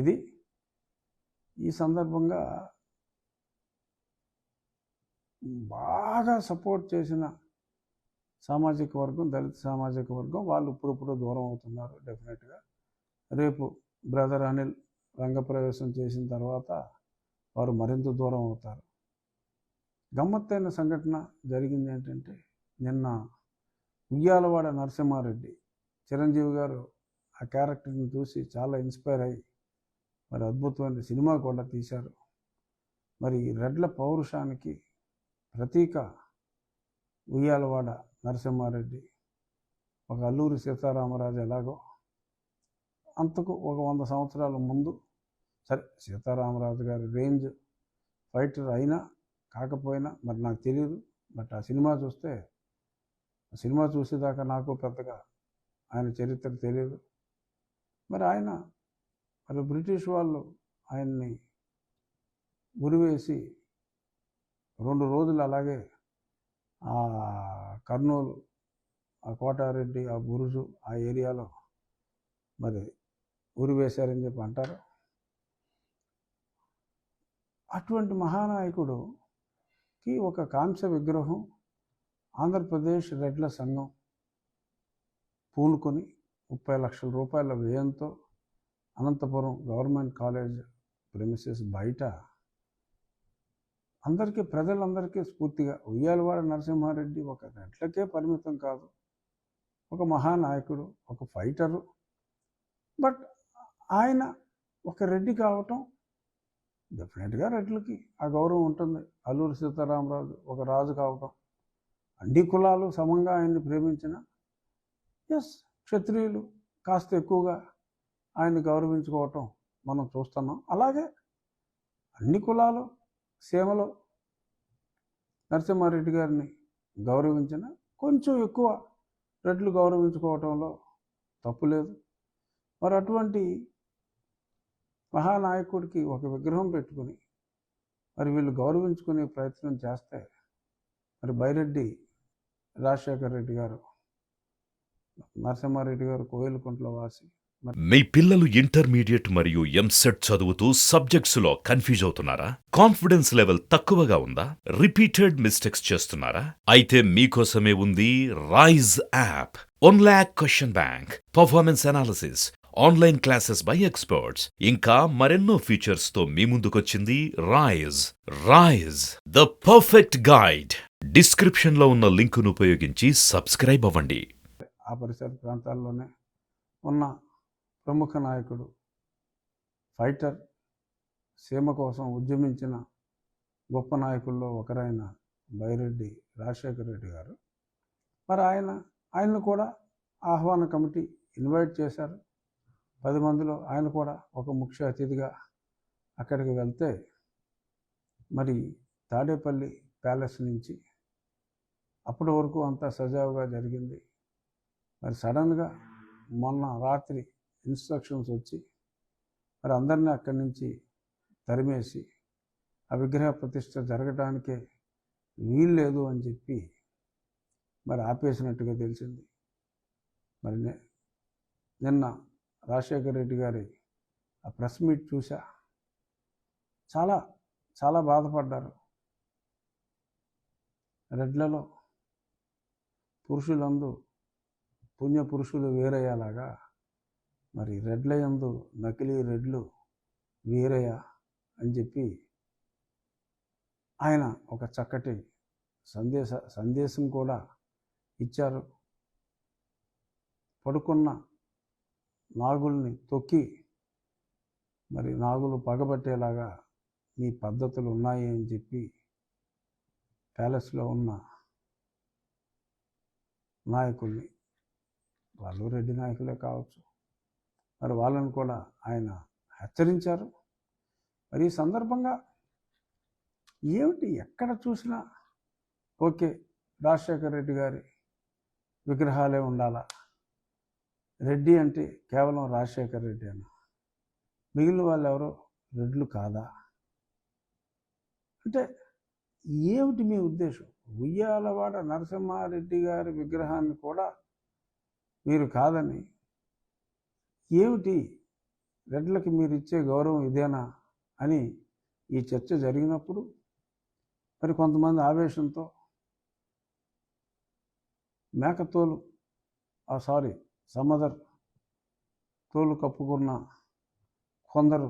ఇది ఈ సందర్భంగా బాగా సపోర్ట్ చేసిన సామాజిక వర్గం, దళిత సామాజిక వర్గం వాళ్ళు ఇప్పుడు దూరం అవుతున్నారు. డెఫినెట్గా రేపు బ్రదర్ అనిల్ రంగప్రవేశం చేసిన తర్వాత వారు మరింత దూరం అవుతారు. గమ్మత్తైన సంఘటన జరిగింది ఏంటంటే, నిన్న ఉయ్యాలవాడ నరసింహారెడ్డి చిరంజీవి గారు ఆ క్యారెక్టర్ని చూసి చాలా ఇన్స్పైర్ అయ్యి మరి అద్భుతమైన సినిమా కూడా తీశారు. మరి రెడ్ల పౌరుషానికి ప్రతీక ఉయ్యాలవాడ నరసింహారెడ్డి. ఒక అల్లూరి సీతారామరాజు ఎలాగో అంతకు ఒక 100 సంవత్సరాల ముందు, సరే సీతారామరాజు గారి రేంజ్ ఫైటర్ అయినా కాకపోయినా మరి నాకు తెలియదు. బట్ ఆ సినిమా చూస్తే, ఆ సినిమా చూసేదాకా నాకు పెద్దగా ఆయన చరిత్ర తెలియదు. మరి ఆయన మరి బ్రిటిష్ వాళ్ళు ఆయన్ని ఉరివేసి 2 రోజులు అలాగే ఆ కర్నూలు, ఆ కోటారెడ్డి, ఆ బురుజు, ఆ ఏరియాలో మరి ఉరివేశారని చెప్పి అంటారు. అటువంటి మహానాయకుడుకి ఒక కాంస్య విగ్రహం ఆంధ్రప్రదేశ్ రెడ్ల సంఘం పూనుకొని 30 లక్షల రూపాయల వ్యయంతో అనంతపురం గవర్నమెంట్ కాలేజ్ ప్రెమిసెస్ బయట అందరికీ, ప్రజలందరికీ స్ఫూర్తిగా ఉయ్యాలవాడ నరసింహారెడ్డి ఒక రెడ్లకే పరిమితం కాదు, ఒక మహానాయకుడు, ఒక ఫైటరు. బట్ ఆయన ఒక రెడ్డి కావటం, డెఫినెట్గా రెడ్లకి ఆ గౌరవం ఉంటుంది. అల్లూరి సీతారామరాజు ఒక రాజు కావటం, అన్ని కులాలు సమంగా ఆయన్ని ప్రేమించిన, ఎస్ క్షత్రియులు కాస్త ఎక్కువగా ఆయన్ని గౌరవించుకోవటం మనం చూస్తున్నాం. అలాగే అన్ని కులాలు సీమలో నరసింహారెడ్డి గారిని గౌరవించిన, కొంచెం ఎక్కువ రెడ్లు గౌరవించుకోవటంలో తప్పు లేదు. మరి అటువంటి మహానాయకుడికి ఒక విగ్రహం పెట్టుకుని మరి వీళ్ళు గౌరవించుకునే ప్రయత్నం చేస్తే, మరి బైరెడ్డి రాజశేఖర రెడ్డి గారు, నరసింహారెడ్డి గారు కోయిలకుంట్ల వాసి. మీ పిల్లలు ఇంటర్మీడియట్ మరియు ఎంసెట్ చదువుతూ సబ్జెక్ట్స్లో కన్ఫ్యూజ్ అవుతున్నారా? కాన్ఫిడెన్స్ లెవెల్ తక్కువగా ఉందా? రిపీటెడ్ మిస్టేక్స్ చేస్తున్నారా? అయితే మీకోసమే ఉంది Rise app. 1 lakh question bank, performance analysis, online classes by experts, ఇంకా మరెన్నో ఫీచర్స్ తో మీ ముందుకొచ్చింది Rise. Rise, the perfect guide. Description లో ఉన్న లింకును ఉపయోగించి సబ్స్క్రైబ్ అవ్వండి. ఆ పరిసర ప్రాంతాల్లోనే ఉన్న ప్రముఖ నాయకుడు, ఫైటర్, సీమ కోసం ఉద్యమించిన గొప్ప నాయకుల్లో ఒకరైన బైరెడ్డి రాజశేఖర రెడ్డి గారు. మరి ఆయన్ను కూడా ఆహ్వాన కమిటీ ఇన్వైట్ చేశారు. 10 మందిలో ఆయన కూడా ఒక ముఖ్య అతిథిగా అక్కడికి వెళ్తే, మరి తాడేపల్లి ప్యాలెస్ నుంచి అప్పటి వరకు అంతా సజావుగా జరిగింది. మరి సడన్గా మొన్న రాత్రి ఇన్స్ట్రక్షన్స్ వచ్చి మరి అందరినీ అక్కడి నుంచి తరిమేసి ఆ విగ్రహ ప్రతిష్ఠ జరగడానికే వీల్లేదు అని చెప్పి మరి ఆపేసినట్టుగా తెలిసింది. మరి నిన్న రాజశేఖర రెడ్డి గారి ఆ ప్రెస్ మీట్ చూసా, చాలా చాలా బాధపడ్డారు. రెడ్లలో పురుషులందు పుణ్యపురుషులు వేరయ్యేలాగా మరి రెడ్లయందు నకిలీ రెడ్లు వేరయ్య అని చెప్పి ఆయన ఒక చక్కటి సందేశం కూడా ఇచ్చారు. పడుకున్న నాగుల్ని తొక్కి మరి నాగులు పగబట్టేలాగా మీ పద్ధతులు ఉన్నాయి అని చెప్పి ప్యాలెస్లో ఉన్న నాయకుల్ని, వాళ్ళు రెడ్డి నాయకులే కావచ్చు, మరి వాళ్ళని కూడా ఆయన హెచ్చరించారు. మరి ఈ సందర్భంగా ఏమిటి, ఎక్కడ చూసినా ఓకే రాజశేఖర రెడ్డి గారి విగ్రహాలే ఉండాలా, రెడ్డి అంటే కేవలం రాజశేఖర రెడ్డి అన్న, మిగిలిన వాళ్ళు ఎవరో రెడ్లు కాదా అంటే ఏమిటి మీ ఉద్దేశం? ఉయ్యాలవాడ నరసింహారెడ్డి గారి విగ్రహాన్ని కూడా మీరు కాదని ఏమిటి రెడ్లకి మీరు ఇచ్చే గౌరవం ఇదేనా అని ఈ చర్చ జరిగినప్పుడు మరి కొంతమంది ఆవేశంతో మేకతోలు సమదర్ తోలు కప్పుకున్న కొందరు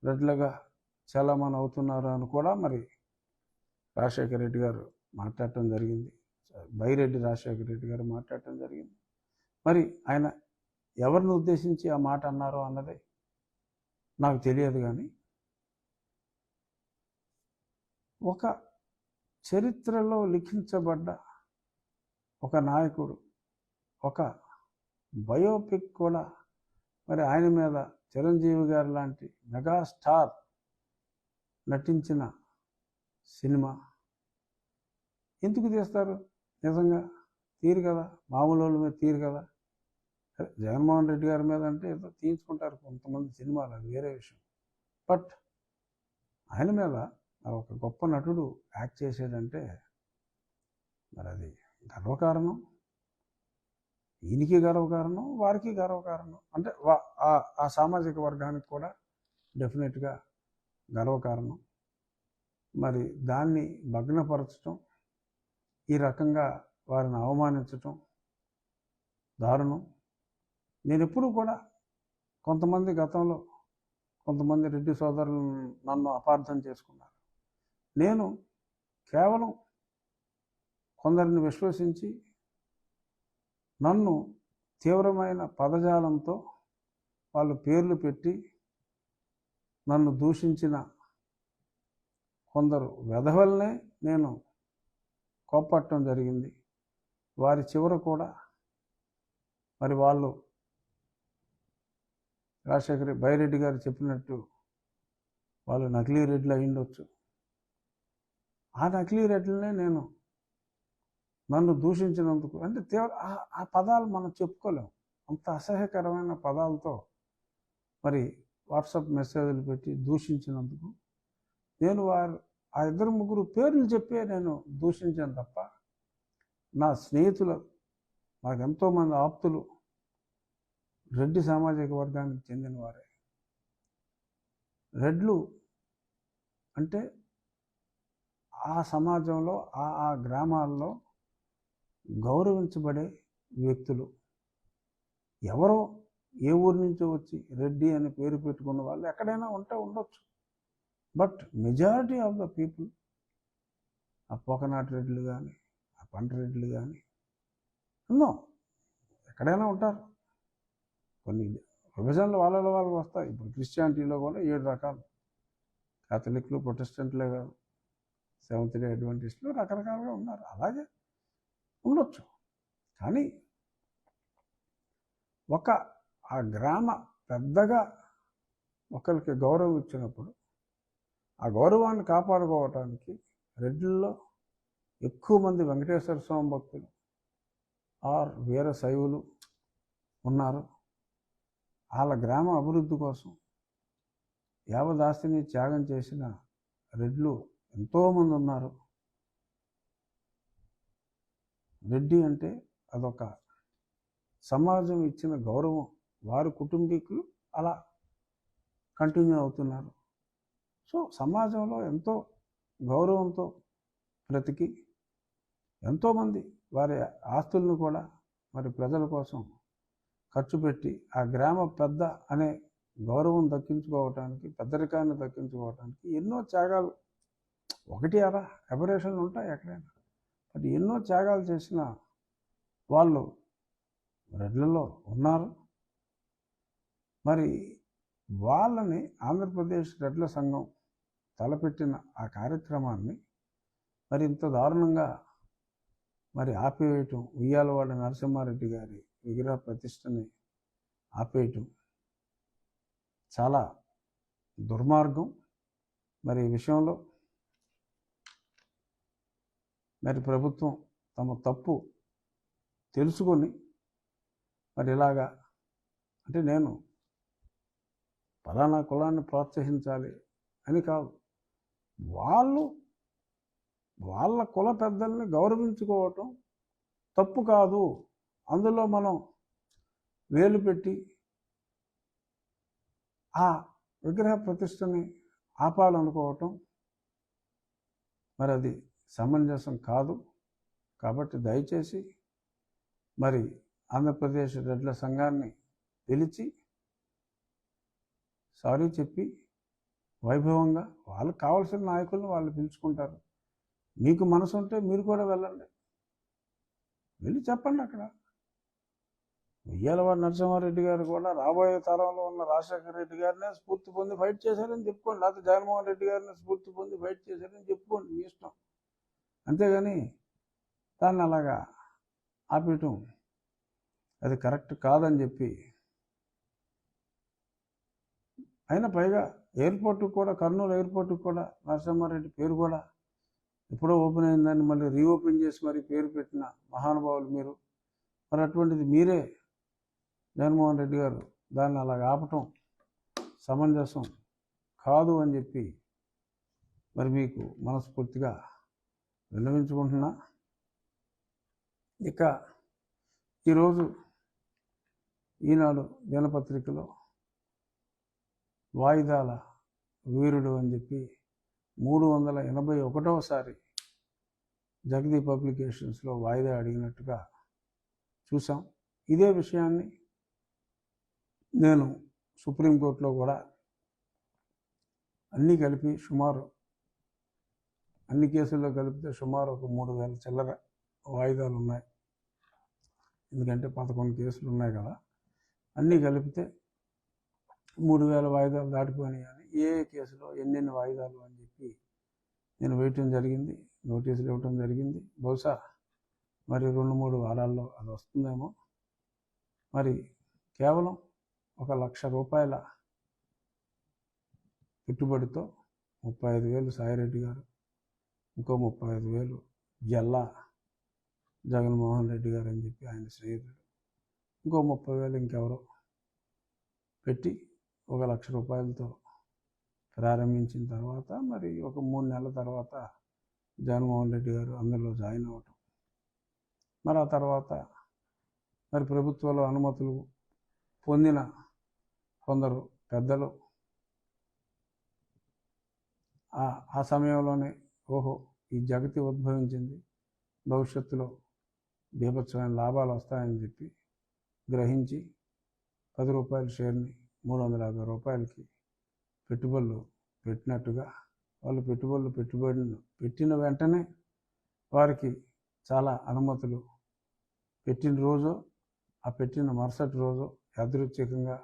రెడ్లుగా చలామణి అవుతున్నారు అని కూడా మరి రాజశేఖర రెడ్డి గారు మాట్లాడటం జరిగింది. బైరెడ్డి రాజశేఖర రెడ్డి గారు మాట్లాడటం జరిగింది. మరి ఆయన ఎవరిని ఉద్దేశించి ఆ మాట అన్నారో అన్నది నాకు తెలియదు. కానీ ఒక చరిత్రలో లిఖించబడ్డ ఒక నాయకుడు, ఒక బయోపిక్ కూడా మరి ఆయన మీద చిరంజీవి గారు లాంటి మెగాస్టార్ నటించిన సినిమా ఎందుకు తీస్తారు? నిజంగా తీరు కదా, మామూలు వాళ్ళ మీద తీరు కదా. జగన్మోహన్ రెడ్డి గారి మీద అంటే ఏదో తీయించుకుంటారు కొంతమంది సినిమాలు, అది వేరే విషయం. బట్ ఆయన మీద మరి ఒక గొప్ప నటుడు యాక్ట్ చేసేదంటే మరి అది గర్వకారణం. ఈయనకి గర్వకారణం, వారికి గర్వకారణం. అంటే ఆ సామాజిక వర్గానికి కూడా డెఫినెట్గా గర్వకారణం. మరి దాన్ని భగ్నపరచటం, ఈ రకంగా వారిని అవమానించటం దారుణం. నేను ఎప్పుడూ కూడా గతంలో కొంతమంది రెడ్డి సోదరులు నన్ను అపార్థం చేసుకున్నారు. నేను కేవలం కొందరిని విశ్వసించి నన్ను తీవ్రమైన పదజాలంతో వాళ్ళు పేర్లు పెట్టి నన్ను దూషించిన కొందరు వెధవల్నే నేను కోప్పట్టడం జరిగింది. వారి చివర కూడా మరి వాళ్ళు రాజశేఖర బైరెడ్డి గారు చెప్పినట్టు వాళ్ళు నకిలీ రెడ్లు అయ్యుండొచ్చు. ఆ నకిలీ రెడ్లనే నన్ను దూషించినందుకు అంటే ఆ పదాలు మనం చెప్పుకోలేము. అంత అసహ్యకరమైన పదాలతో మరి వాట్సాప్ మెసేజ్లు పెట్టి దూషించినందుకు నేను ఆ ఇద్దరు ముగ్గురు పేర్లు చెప్పే నేను దూషించాను తప్ప నా స్నేహితులు, నాకు ఎంతోమంది ఆప్తులు రెడ్డి సామాజిక వర్గానికి చెందిన వారే. రెడ్లు అంటే ఆ సమాజంలో ఆ గ్రామాల్లో గౌరవించబడే వ్యక్తులు. ఎవరో ఏ ఊరి నుంచో వచ్చి రెడ్డి అని పేరు పెట్టుకున్న వాళ్ళు ఎక్కడైనా ఉండొచ్చు. But majority of the people, ఆ పోకనాటి రెడ్లు కానీ, ఆ పంట రెడ్లు కానీ ఎక్కడైనా ఉంటారు. కొన్ని విభజనలు వాళ్ళకి వస్తాయి. ఇప్పుడు క్రిస్టియానిటీలో కూడా 7 రకాలు, కాథలిక్లు, ప్రొటెస్టెంట్లే కాదు, సెవెంత్ డే అడ్వెంటిస్టులు రకరకాలుగా ఉన్నారు. అలాగే ఉండొచ్చు. కానీ ఆ గ్రామ పెద్దగా ఒకరికి గౌరవం ఇచ్చినప్పుడు ఆ గౌరవాన్ని కాపాడుకోవటానికి రెడ్లలో ఎక్కువ మంది వెంకటేశ్వర స్వామి భక్తులు ఆర్ వీర శైవులు ఉన్నారు. వాళ్ళ గ్రామ అభివృద్ధి కోసం యావదాస్తిని త్యాగం చేసిన రెడ్లు ఎంతోమంది ఉన్నారు. రెడ్డి అంటే అదొక సమాజం ఇచ్చిన గౌరవం. వారి కుటుంబీకులు అలా కంటిన్యూ అవుతున్నారు. సో సమాజంలో ఎంతో గౌరవంతో బ్రతికి ఎంతోమంది వారి ఆస్తులను కూడా మరి ప్రజల కోసం ఖర్చు పెట్టి ఆ గ్రామ పెద్ద అనే గౌరవం దక్కించుకోవటానికి, పెద్దరికాన్ని దక్కించుకోవటానికి ఎన్నో త్యాగాలు, ఒకటి అలా ఎబరేషన్లు ఉంటాయి ఎక్కడైనా, బట్ ఎన్నో త్యాగాలు చేసిన వాళ్ళు రెడ్లలో ఉన్నారు. మరి వాళ్ళని ఆంధ్రప్రదేశ్ రెడ్ల సంఘం తలపెట్టిన ఆ కార్యక్రమాన్ని మరి ఇంత దారుణంగా మరి ఆపివేయటం, ఉయ్యాలవాడ నరసింహారెడ్డి గారి విగ్రహ ప్రతిష్టని ఆపేయటం చాలా దుర్మార్గం. మరి ఈ విషయంలో మరి ప్రభుత్వం తమ తప్పు తెలుసుకొని మరి ఇలాగా అంటే నేను ఫలానా కులాన్ని ప్రోత్సహించాలి అని కాదు, వాళ్ళ కుల పెద్దల్ని గౌరవించుకోవటం తప్పు కాదు. అందులో మనం వేలు పెట్టి ఆ విగ్రహ ప్రతిష్టని ఆపాలనుకోవటం మరి అది సమంజసం కాదు. కాబట్టి దయచేసి మరి ఆంధ్రప్రదేశ్ రెడ్ల సంఘాన్ని పిలిచి సారీ చెప్పి వైభవంగా వాళ్ళకి కావాల్సిన నాయకులను వాళ్ళు పిలుచుకుంటారు. మీకు మనసు ఉంటే మీరు కూడా వెళ్ళండి, వెళ్ళి చెప్పండి. అక్కడ ఉయ్యాలవాడి నరసింహారెడ్డి గారు కూడా రాబోయే తరంలో ఉన్న రాజశేఖర రెడ్డి గారినే స్ఫూర్తి పొంది ఫైట్ చేశారని చెప్పుకోండి, లేకపోతే జగన్మోహన్ రెడ్డి గారిని స్ఫూర్తి పొంది ఫైట్ చేశారని చెప్పుకోండి, మీ ఇష్టం. అంతేగాని దాన్ని అలాగా ఆపేయటం అది కరెక్ట్ కాదని చెప్పి, అయినా పైగా ఎయిర్పోర్టుకు కూడా, కర్నూలు ఎయిర్పోర్టుకు కూడా నరసింహారెడ్డి పేరు కూడా ఎప్పుడో ఓపెన్ అయిందని మళ్ళీ రీఓపెన్ చేసి మరి పేరు పెట్టిన మహానుభావులు మీరు. మరి అటువంటిది మీరే జగన్మోహన్ రెడ్డి గారు దాన్ని అలాగ ఆపటం సమంజసం కాదు అని చెప్పి మరి మీకు మనస్ఫూర్తిగా విన్నవించుకుంటున్నా. ఇక ఈరోజు ఈనాడు దినపత్రికలో వాయిదాల వీరుడు అని చెప్పి 381సారి జగదీ పబ్లికేషన్స్లో వాయిదా అడిగినట్టుగా చూసాం. ఇదే విషయాన్ని నేను సుప్రీంకోర్టులో కూడా అన్నీ కలిపి సుమారు అన్ని కేసుల్లో కలిపితే సుమారు ఒక 3,000 చిల్లర వాయిదాలు ఉన్నాయి. ఎందుకంటే 11 కేసులు ఉన్నాయి కదా, అన్నీ కలిపితే 3,000 వాయిదాలు దాటిపోయినాయి. అని ఏ కేసులో ఎన్నెన్ని వాయిదాలు అని చెప్పి నేను వేయటం జరిగింది, నోటీసులు ఇవ్వటం జరిగింది. బహుశా మరి 2-3 వారాల్లో అది వస్తుందేమో. మరి కేవలం 1,00,000 రూపాయల పెట్టుబడితో 35,000 సాయిరెడ్డి గారు, ఇంకో 35,000 జల్లా జగన్మోహన్ రెడ్డి గారు అని చెప్పి ఆయన స్నేహితుడు, ఇంకో 30,000 ఇంకెవరో పెట్టి 1,00,000 రూపాయలతో ప్రారంభించిన తర్వాత మరి ఒక 3 నెలల తర్వాత జగన్మోహన్ రెడ్డి గారు అందులో జాయిన్ అవ్వటం, మరి ఆ తర్వాత మరి ప్రభుత్వంలో అనుమతులు పొందిన కొందరు పెద్దలు ఆ సమయంలోనే ఓహో ఈ జగతి ఉద్భవించింది, భవిష్యత్తులో బీభత్సమైన లాభాలు వస్తాయని చెప్పి గ్రహించి 10 రూపాయల షేర్ని 350 రూపాయలకి పెట్టుబడులు పెట్టినట్టుగా, వాళ్ళు పెట్టుబడులు పెట్టిన వెంటనే వారికి చాలా అనుమతులు పెట్టిన రోజు, ఆ పెట్టిన మరుసటి రోజు యాదృచ్ఛికంగా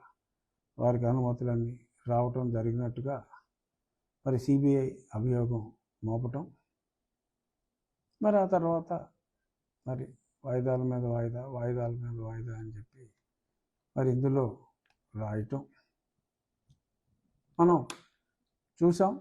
వారికి అనుమతులన్నీ రావటం జరిగినట్టుగా మరి సిబిఐ అభియోగం మోపటం, మరి ఆ తర్వాత మరి వాయిదాల మీద వాయిదా, వాయిదాల మీద వాయిదా అని చెప్పి మరి ఇందులో రాయటం మనం చూసాం.